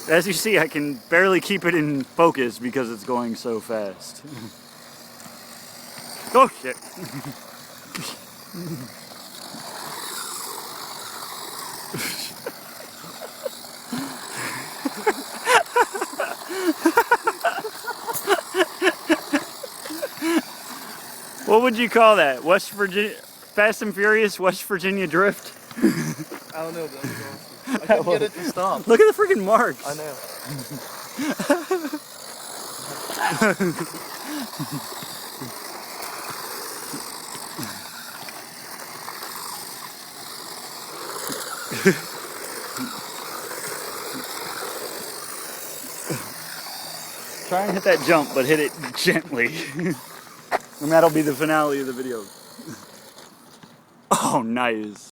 As you see, I can barely keep it in focus because it's going so fast. Oh shit. What would you call that? West Virginia, Fast and Furious West Virginia Drift? I don't know, but that was awesome. I couldn't get it to stop. Look at the freaking marks. I know. Try and hit that jump, but hit it gently. And that'll be the finale of the video. Oh, nice.